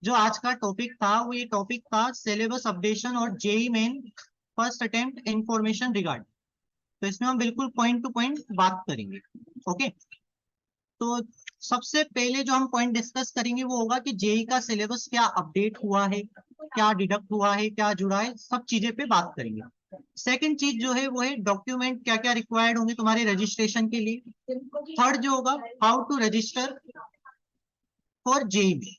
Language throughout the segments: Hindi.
जो आज का टॉपिक था वो ये टॉपिक था सिलेबस अपडेशन और JEE Main first attempt information regard. तो इसमें हम बिल्कुल पॉइंट टू पॉइंट बात करेंगे। ओके, तो सबसे पहले जो हम पॉइंट डिस्कस करेंगे वो होगा कि जेई का सिलेबस क्या अपडेट हुआ है, क्या डिडक्ट हुआ है, क्या जुड़ा है, सब चीजें पे बात करेंगे। सेकंड चीज जो है वो है डॉक्यूमेंट क्या क्या रिक्वायर्ड होंगे तुम्हारे रजिस्ट्रेशन के लिए। थर्ड जो होगा how to register for JEE.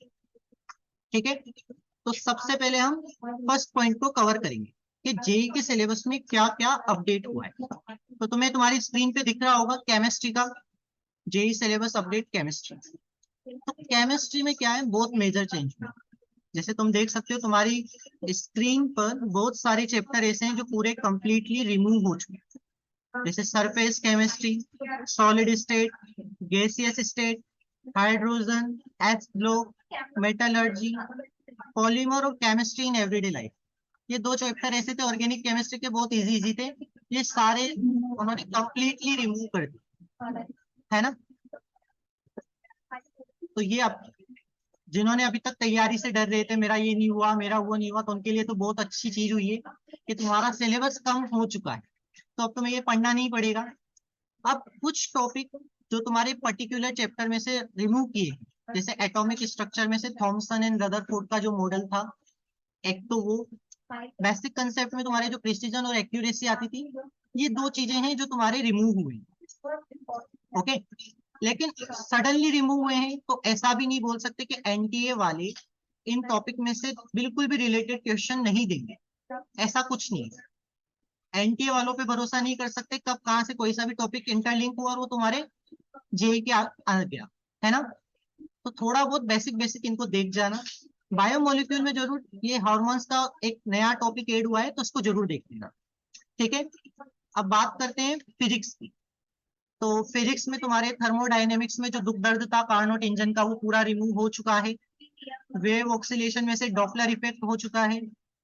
ठीक है, तो सबसे पहले हम फर्स्ट पॉइंट को कवर करेंगे कि जेई के सिलेबस में क्या क्या अपडेट हुआ है। तो तुम्हें तुम्हारी स्क्रीन पे दिख रहा होगा केमिस्ट्री का जेई सिलेबस अपडेट केमिस्ट्री। तो केमिस्ट्री में क्या है, बहुत मेजर चेंज हुआ। जैसे तुम देख सकते हो तुम्हारी स्क्रीन पर बहुत सारे चैप्टर ऐसे हैं जो पूरे कंप्लीटली रिमूव हो चुके हैं। जैसे surface chemistry, solid state, gaseous state, hydrogen, H block, metallurgy, polymer और केमिस्ट्री इन एवरीडे लाइफ। ये दो चैप्टर ऐसे थे ऑर्गेनिक केमिस्ट्री के, बहुत इजी इजी थे। ये सारे उन्होंने कंप्लीटली रिमूव कर दिए, है ना। तो ये अब जिन्होंने अभी तक तैयारी से डर रहे थे मेरा ये नहीं हुआ मेरा वो नहीं हुआ, तो उनके लिए तो बहुत अच्छी चीज हुई है कि तुम्हारा सिलेबस कम हो चुका है। तो अब तुम्हें ये पढ़ना नहीं पड़ेगा। अब कुछ टॉपिक जो तुम्हारे पर्टिकुलर चैप्टर में से रिमूव किए, जैसे एटॉमिक स्ट्रक्चर में से थॉमसन एंड रदरफोर्ड का जो मॉडल था, एक तो वो बेसिक कंसेप्ट में तुम्हारे जो प्रिसीजन और एक्यूरेसी आती थी, ये दो चीजें हैं जो तुम्हारे रिमूव हुई। ओके, लेकिन सडनली रिमूव हुए हैं तो ऐसा भी नहीं बोल सकते कि एनटीए वाले इन टॉपिक में से बिल्कुल भी रिलेटेड क्वेश्चन नहीं देंगे। ऐसा कुछ नहीं है। एनटीए वालों पे भरोसा नहीं कर सकते, कब कहाँ से कोई सा भी टॉपिक इंटरलिंक हुआ और वो तुम्हारे जेई के आ गया, है ना। तो थोड़ा बहुत बेसिक बेसिक इनको देख जाना। बायोमोलिक्यूल में जरूर ये हार्मोन्स का एक नया टॉपिक ऐड हुआ है तो उसको जरूर देख लेना। ठीक है, अब बात करते हैं फिजिक्स की। तो फिजिक्स में तुम्हारे थर्मोडायनेमिक्स में जो दुख दर्द था कार्नोट इंजन का वो पूरा रिमूव हो चुका है। वेव ऑक्सीलेशन में से डॉपलर इफेक्ट हो चुका है।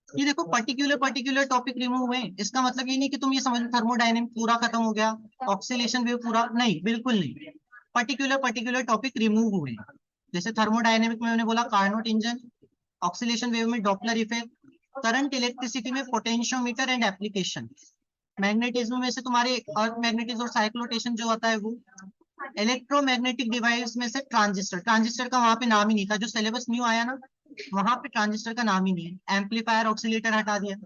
ये देखो पर्टिकुलर पर्टिकुलर टॉपिक रिमूव हुए, इसका मतलब ये नहीं कि तुम ये समझ थर्मोडायनेमिक पूरा खत्म हो गया, ऑक्सीलेशन वेव पूरा नहीं, बिल्कुल नहीं। पर्टिकुलर पर्टिकुलर टॉपिक रिमूव हुए हैं। जैसे थर्मोडायनेमिक में मैंने बोला कार्नोट इंजन, ऑक्सीलेशन वेव में डॉपलर इफेक्ट, करंट इलेक्ट्रिसिटी में पोटेंशियोमीटर एंड एप्लीकेशन, मैग्नेटिज्म में से तुम्हारे अर्थ मैग्नेटिज्म और साइक्लोटेशन जो होता है वो, इलेक्ट्रोमैग्नेटिक डिवाइस में से ट्रांजिस्टर, ट्रांजिस्टर का वहां पे नाम ही नहीं था, जो सिलेबस न्यू आया ना वहां पे ट्रांजिस्टर का नाम ही नहीं है। एम्पलीफायर ऑक्सीलेटर हटा दिया।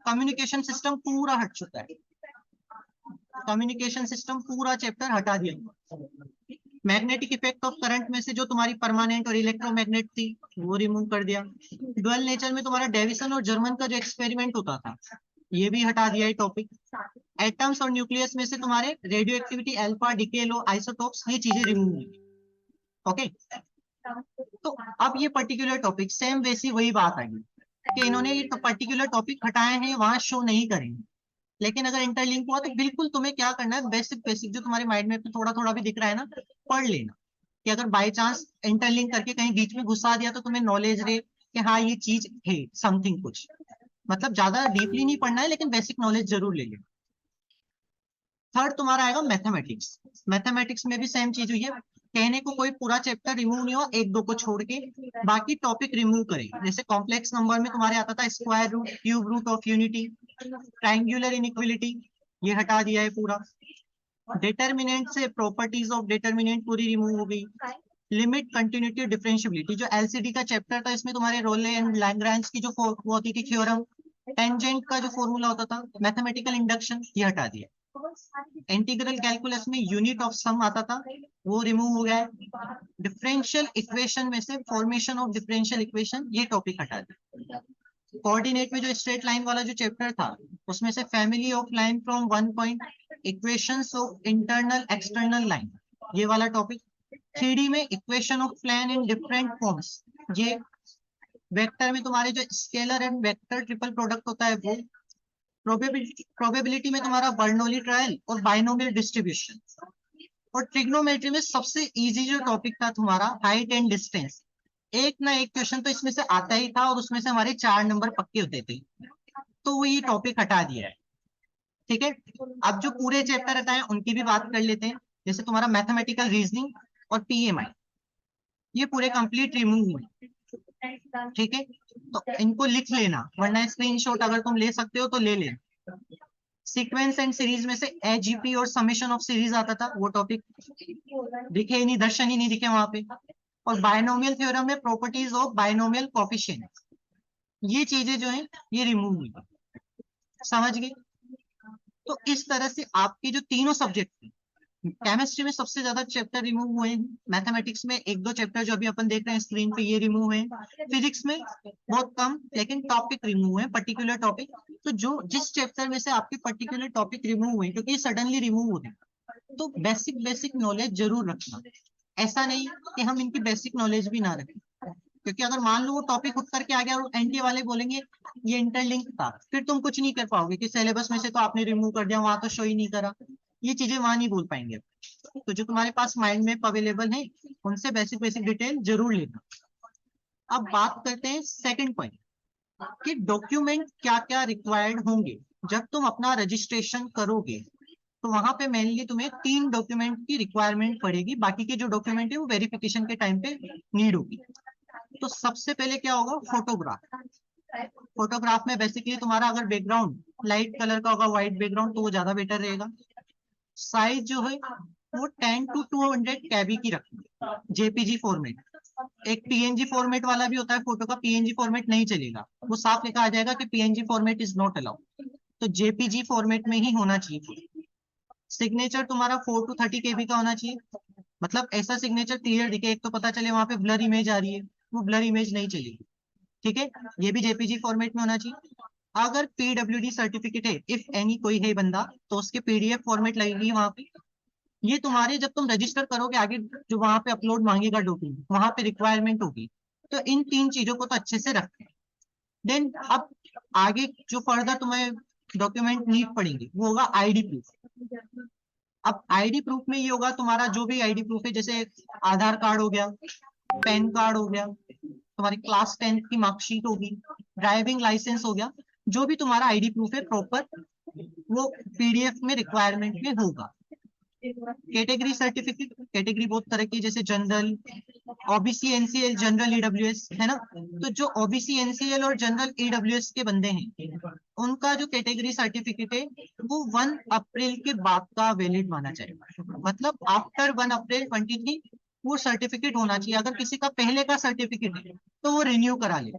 कम्युनिकेशन सिस्टम पूरा हट चुका है, कम्युनिकेशन सिस्टम पूरा चैप्टर हटा दिया। मैग्नेटिक इफेक्ट ऑफ करंट में से जो तुम्हारी परमानेंट और इलेक्ट्रोमैग्नेट थी वो रिमूव कर दिया। डुअल नेचर में तुम्हारा डेविसन और जर्मन का जो एक्सपेरिमेंट होता था ये भी हटा दिया है टॉपिक। एटम्स और न्यूक्लियस में से तुम्हारे रेडियो एक्टिविटी, अल्फा, डिके, लो, आइसोटोप्स, ये चीजें रिमूव हुई। ओके, तो अब ये पर्टिकुलर टॉपिक सेम वैसी वही बात आई कि इन्होंने ये पर्टिकुलर टॉपिक हटाए हैं, वहां शो नहीं करेंगे। लेकिन अगर इंटरलिंक हुआ तो बिल्कुल तुम्हें क्या करना है, बेसिक बेसिक जो तुम्हारे माइंड में थोड़ा थोड़ा भी दिख रहा है ना, पढ़ लेना। कि अगर बाई चांस इंटरलिंक करके कहीं बीच में घुसा दिया तो तुम्हें नॉलेज रहे कि हाँ ये चीज है समथिंग कुछ। मतलब ज्यादा डीपली नहीं पढ़ना है लेकिन बेसिक नॉलेज जरूर ले लेना। थर्ड तुम्हारा आएगा मैथमेटिक्स। मैथमेटिक्स में भी सेम चीज हुई है। कहने को कोई पूरा चैप्टर रिमूव नहीं हुआ, एक दो को छोड़ के बाकी टॉपिक रिमूव करेंगे। जैसे कॉम्प्लेक्स नंबर में तुम्हारे आता था square root, cube root of unity, triangular inequality, ये हटा दिया है पूरा। डिटर्मिनेंट से प्रॉपर्टीज ऑफ डिटर्मिनेंट पूरी रिमूव हो गई। लिमिट, कंटिन्यूटी, डिफरेंशियबिलिटी, जो एलसीडी का चैप्टर था इसमें तुम्हारे रोले एंड लैग्रांज की जो वो होती थी थ्योरम, टेंजेंट का जो फॉर्मूला होता था, मैथमेटिकल इंडक्शन, ये हटा दिया। इंटीग्रल कैलकुलस में यूनिट ऑफ सम आता था वो रिमूव हो गया है। डिफरेंशियल इक्वेशन में से फॉर्मेशन ऑफ डिफरेंशियल इक्वेशन, ये टॉपिक हटा दिया। कोऑर्डिनेट में जो स्ट्रेट लाइन वाला जो चैप्टर था उसमें से family of line from one point, equations of internal external line, ये वाला टॉपिक। थ्री में equation of plane in different forms, ये। वेक्टर में तुम्हारे जो scalar and vector triple product होता है वो। प्रोबेबिलिटी में तुम्हारा बर्नौली ट्रायल और बाइनोमियल डिस्ट्रीब्यूशन। और ट्रिग्नोमेट्री में सबसे इजी जो टॉपिक था तुम्हारा हाइट एंड डिस्टेंस। एक ना एक क्वेश्चन तो इसमें से आता ही था और उसमें से हमारे 4 नंबर पक्के होते थे। तो वो ये टॉपिक हटा दिया है। ठीक है, अब जो पूरे चैप्टर हटाए उनकी भी बात कर लेते हैं। जैसे तुम्हारा मैथमेटिकल रीजनिंग और पीएमआई, ये पूरे कंप्लीट रिमूव हुए। ठीक है, तो इनको लिख लेना, वरना स्क्रीनशॉट अगर तुम ले सकते हो तो ले लेना। सीक्वेंस एंड सीरीज में से एजीपी और समेशन ऑफ सीरीज आता था, वो टॉपिक दिखे ही नहीं, दर्शन ही नहीं दिखे वहां पे। और बायनोमियल थ्योरम में प्रॉपर्टीज ऑफ बायनोमियल कोफिशिएंट, ये चीजें जो है ये रिमूव हुई। समझ गए? तो इस तरह से आपके जो तीनों सब्जेक्ट थे, केमिस्ट्री में सबसे ज्यादा चैप्टर रिमूव हुए हैं, मैथमेटिक्स में एक दो चैप्टर जो अभी अपन देख रहे हैं स्क्रीन पे ये रिमूव हुए हैं, फिजिक्स में बहुत कम, लेकिन टॉपिक रिमूव हुए, पर्टिकुलर टॉपिक। तो जो जिस चैप्टर में से आपके पर्टिकुलर टॉपिक रिमूव हुए, क्योंकि ये सडनली रिमूव हो गए, तो बेसिक बेसिक नॉलेज जरूर रखना। ऐसा नहीं कि हम इनकी बेसिक नॉलेज भी ना रखें, क्योंकि अगर मान लो वो टॉपिक उठ करके आ गया और एनटीए वाले बोलेंगे ये इंटरलिंक था, फिर तुम कुछ नहीं कर पाओगे कि सिलेबस में से तो आपने रिमूव कर दिया, वहां तो शो ही नहीं करा। ये चीजें वहां नहीं बोल पाएंगे। तो जो तुम्हारे पास माइंड मैप अवेलेबल है, उनसे बेसिक बेसिक डिटेल जरूर लेना। अब बात करते हैं सेकंड पॉइंट कि डॉक्यूमेंट क्या क्या रिक्वायर्ड होंगे जब तुम अपना रजिस्ट्रेशन करोगे। तो वहां पे मेनली तुम्हें 3 डॉक्यूमेंट की रिक्वायरमेंट पड़ेगी, बाकी के जो डॉक्यूमेंट है वो वेरिफिकेशन के टाइम पे नीड होगी। तो सबसे पहले क्या होगा, फोटोग्राफ। फोटोग्राफ में बेसिकली तुम्हारा अगर बैकग्राउंड लाइट कलर का होगा, व्हाइट बैकग्राउंड, तो वो ज्यादा बेटर रहेगा। साइज जो है वो 10 to 200 KB की रखना, जेपीजी फॉर्मेट। एक पीएनजी फॉर्मेट वाला भी होता है फोटो का, पीएनजी फॉर्मेट नहीं चलेगा, वो साफ लिखा आ जाएगा कि PNG format is not allowed. तो जेपीजी फॉर्मेट में ही होना चाहिए। सिग्नेचर तुम्हारा 4 to 30 KB का होना चाहिए, मतलब ऐसा सिग्नेचर क्लियर दिखे, एक तो पता चले वहां पे ब्लर इमेज आ रही है, वो ब्लर इमेज नहीं चलेगी। ठीक है, ये भी जेपीजी फॉर्मेट में होना चाहिए। अगर पीडब्ल्यूडी सर्टिफिकेट है, इफ एनी कोई है बंदा, तो उसके पीडीएफ फॉर्मेट लगेगी वहां पे। ये तुम्हारे जब तुम रजिस्टर करोगे आगे, जो वहां पे अपलोड मांगेगा डॉक्यूमेंट, वहां पे रिक्वायरमेंट होगी। तो इन 3 चीजों को तो अच्छे से रखें। देन अब आगे जो फर्दर तुम्हें डॉक्यूमेंट नीड पड़ेंगे वो होगा आईडी प्रूफ। अब आईडी प्रूफ में ये होगा तुम्हारा जो भी आईडी प्रूफ है, जैसे आधार कार्ड हो गया, पैन कार्ड हो गया, तुम्हारी क्लास 10 की मार्कशीट होगी, ड्राइविंग लाइसेंस हो गया, जो भी तुम्हारा आईडी प्रूफ है प्रॉपर, वो पीडीएफ में रिक्वायरमेंट में होगा। कैटेगरी सर्टिफिकेट, कैटेगरी बहुत तरह की, जैसे general, OBC, NCL, general, EWS, है ना। तो जो ओबीसी, एनसीएल और जनरल ईडब्ल्यूएस के बंदे हैं, उनका जो कैटेगरी सर्टिफिकेट है वो 1 अप्रैल के बाद का वैलिड माना जाएगा, मतलब आफ्टर 1 अप्रैल 23 वो सर्टिफिकेट होना चाहिए। अगर किसी का पहले का सर्टिफिकेट है तो वो रिन्यू करा ले,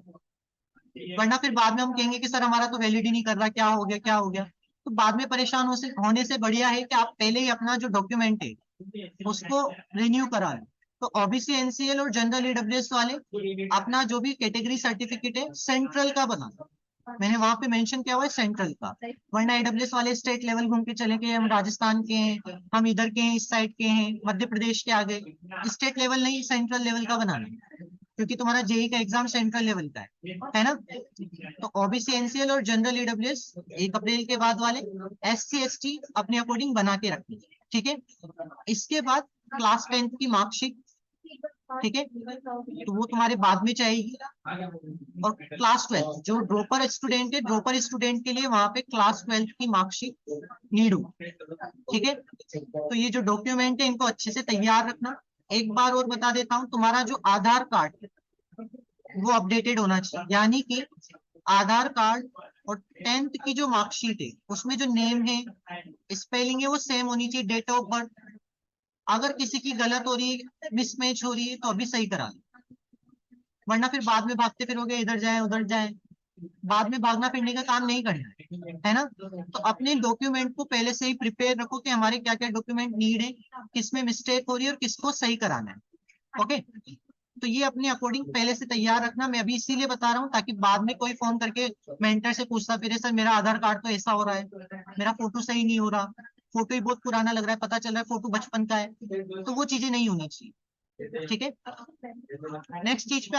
वरना फिर बाद में हम कहेंगे कि सर हमारा तो वैलिड ही नहीं कर रहा, क्या हो गया क्या हो गया। तो बाद में परेशान होने से बढ़िया है कि आप पहले ही अपना जो डॉक्यूमेंट है उसको रिन्यू करा लें। तो ओबीसी, एनसीएल और जनरल ईडब्ल्यूएस वाले अपना जो भी कैटेगरी सर्टिफिकेट है सेंट्रल का बना, मैंने वहां पे मेंशन किया हुआ है सेंट्रल का, वरना ईडब्ल्यूएस वाले स्टेट लेवल घूम के चले गए, हम राजस्थान के हैं, हम इधर के हैं, इस साइड के हैं, मध्य प्रदेश के आ गए, स्टेट लेवल नहीं सेंट्रल लेवल का बनाना है, क्योंकि तुम्हारा जेई का एग्जाम सेंट्रल लेवल का है ना। तो ओबीसी, एनसीएल और जनरल ईडब्ल्यूएस 1 अप्रैल के बाद वाले, एससी एसटी अपने अकॉर्डिंग बना के रखनी। ठीक है, इसके बाद क्लास 10 की मार्कशीट, ठीक है, तो वो तुम्हारे बाद में चाहिए। और क्लास 12 जो ड्रॉपर स्टूडेंट है, ड्रॉपर स्टूडेंट के लिए वहां पे क्लास 12 की मार्कशीट नीड हो। ठीक है, तो ये जो डॉक्यूमेंट है इनको अच्छे से तैयार रखना। एक बार और बता देता हूँ, तुम्हारा जो आधार कार्ड वो अपडेटेड होना चाहिए, यानी कि आधार कार्ड और 10th की जो मार्कशीट है उसमें जो नेम है, स्पेलिंग है, वो सेम होनी चाहिए, डेट ऑफ बर्थ। अगर किसी की गलत हो रही है, मिसमैच हो रही है, तो अभी सही करा लो, वरना फिर बाद में भागते फिरोगे, इधर जाए उधर जाए, बाद में भागना फिरने का काम नहीं करना है ना। तो अपने डॉक्यूमेंट को पहले से ही प्रिपेयर रखो कि हमारे क्या क्या डॉक्यूमेंट नीड है, किसमें मिस्टेक हो रही है और किसको सही कराना है। ओके, तो ये अपने अकॉर्डिंग पहले से तैयार रखना। मैं अभी इसीलिए बता रहा हूँ ताकि बाद में कोई फोन करके मेंटर से पूछता फिरे, सर मेरा आधार कार्ड तो ऐसा हो रहा है, मेरा फोटो सही नहीं हो रहा, फोटो ही बहुत पुराना लग रहा है, पता चल रहा है फोटो बचपन का है, तो वो चीजें नहीं होनी चाहिए। ठीक है, नेक्स्ट चीज पे